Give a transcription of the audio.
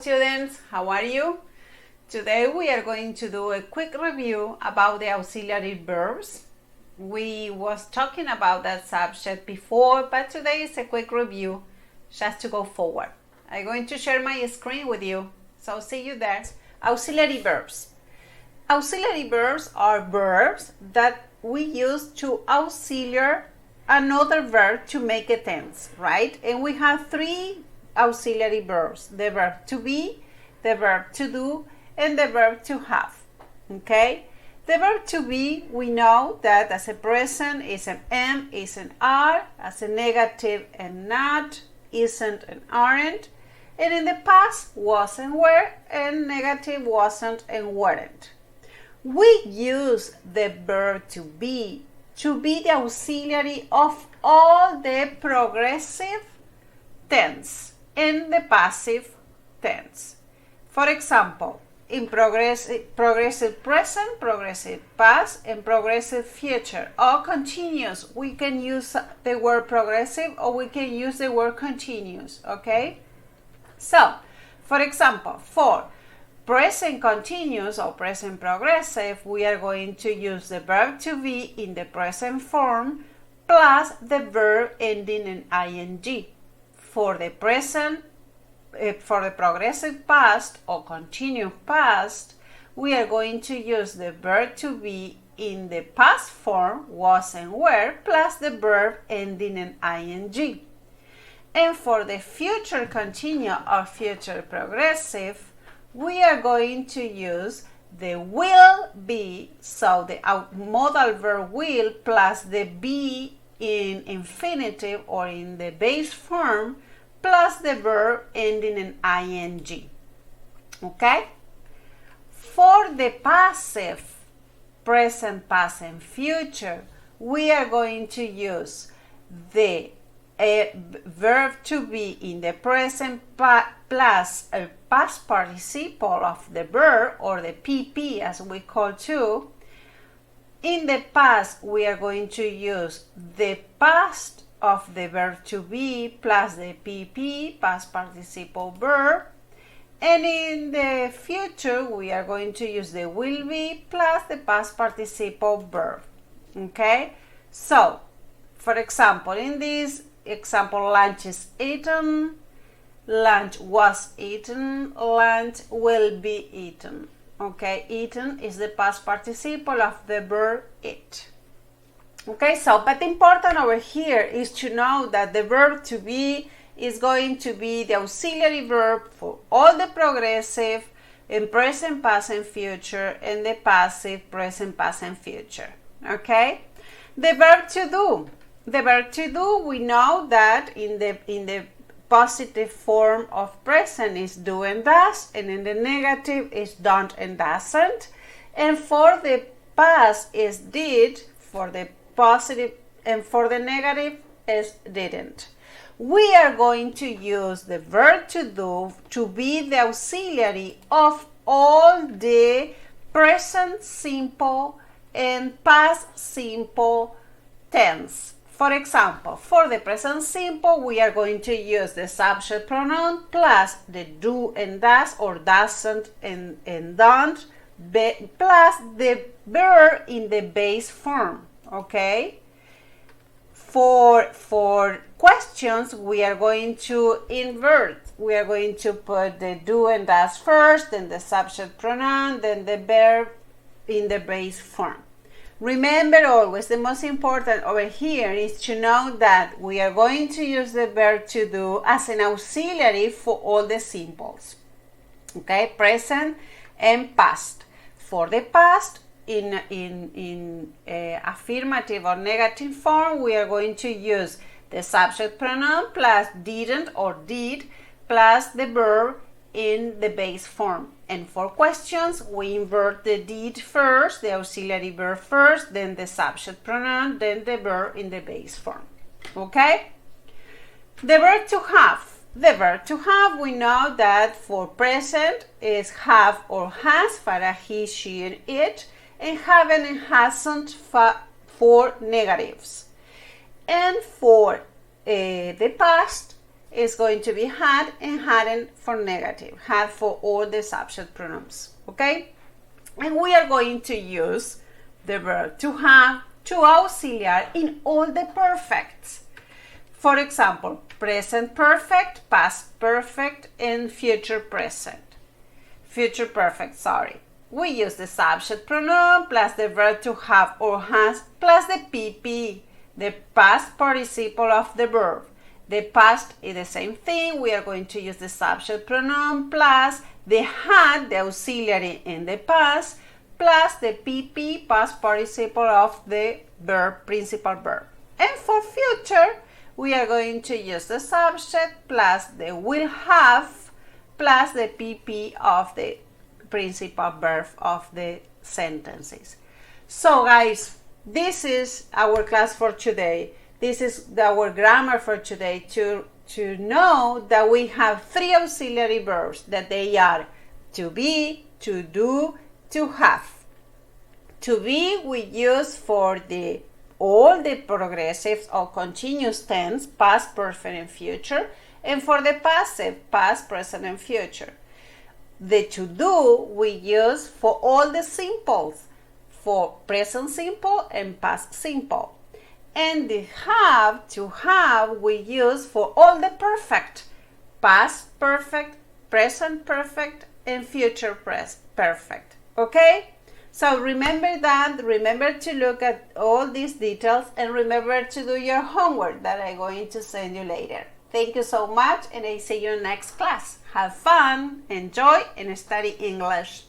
Students, how are you? Today we are going to do a quick review about the auxiliary verbs. We was talking about that subject before, but today is a quick review just to go forward. I'm going to share my screen with you, so see you there. Auxiliary verbs. Auxiliary verbs are verbs that we use to auxiliate another verb to make a tense, right? And we have three auxiliary verbs: the verb to be, the verb to do, and the verb to have. Okay? The verb to be, we know that as a present is an am, is an are, as a negative and not, isn't and aren't, and in the past was and were, and negative wasn't and weren't. We use the verb to be the auxiliary of all the progressive tense and the passive tense. For example, in progressive present, progressive past, and progressive future, or continuous, we can use the word progressive or we can use the word continuous, okay? So, for example, for present continuous or present progressive, we are going to use the verb to be in the present form plus the verb ending in ing. For the present, for the progressive past or continuous past, we are going to use the verb to be in the past form, was and were, plus the verb ending in ing. And for the future continuous or future progressive, we are going to use the will be, so the modal verb will plus the be in infinitive or in the base form plus the verb ending in ing. Okay? For the passive, present, past, and future, we are going to use the verb to be in the present plus a past participle of the verb, or the PP as we call too. In the past, we are going to use the past of the verb to be plus the PP, past participle verb. And in the future, we are going to use the will be plus the past participle verb. Okay? So, for example, in this example, lunch is eaten, lunch was eaten, lunch will be eaten. Okay, eaten is the past participle of the verb eat. Okay, so but important over here is to know that the verb to be is going to be the auxiliary verb for all the progressive in present, past, and future, and the passive present, past, and future. Okay, the verb to do. The verb to do, we know that in the positive form of present is do and does, and in the negative is don't and doesn't. And for the past is did, for the positive, and for the negative is didn't. We are going to use the verb to do to be the auxiliary of all the present simple and past simple tense. For example, for the present simple, we are going to use the subject pronoun plus the do and does, or doesn't and don't, plus the verb in the base form. Okay? For questions, we are going to invert. We are going to put the do and does first, then the subject pronoun, then the verb in the base form. Remember always, the most important over here is to know that we are going to use the verb to do as an auxiliary for all the simples. Okay, present and past. For the past, in affirmative or negative form, we are going to use the subject pronoun plus didn't or did plus the verb in the base form. And for questions, we invert the did first, the auxiliary verb first, then the subject pronoun, then the verb in the base form. Okay? The verb to have. The verb to have, we know that for present is have or has for a he, she, and it, and haven't and hasn't for negatives. And for the past is going to be had, and hadn't for negative. Had for all the subject pronouns. Okay? And we are going to use the verb to have, to auxiliary in all the perfects. For example, present perfect, past perfect, and future present. Future perfect, sorry. We use the subject pronoun plus the verb to have or has plus the PP, the past participle of the verb. The past is the same thing. We are going to use the subject pronoun plus the had, the auxiliary in the past, plus the PP, past participle of the verb, principal verb. And for future, we are going to use the subject plus the will have plus the PP of the principal verb of the sentences. So guys, this is our class for today. This is our grammar for today, to know that we have three auxiliary verbs, that they are to be, to do, to have. To be we use for all the progressive or continuous tense, past, perfect, and future, and for the passive, past, present, and future. The to do we use for all the simples, for present simple and past simple. And the have, to have, we use for all the perfect, past perfect, present perfect, and future perfect. Okay? So remember that, remember to look at all these details, and remember to do your homework that I'm going to send you later. Thank you so much, and I see you next class. Have fun, enjoy, and study English.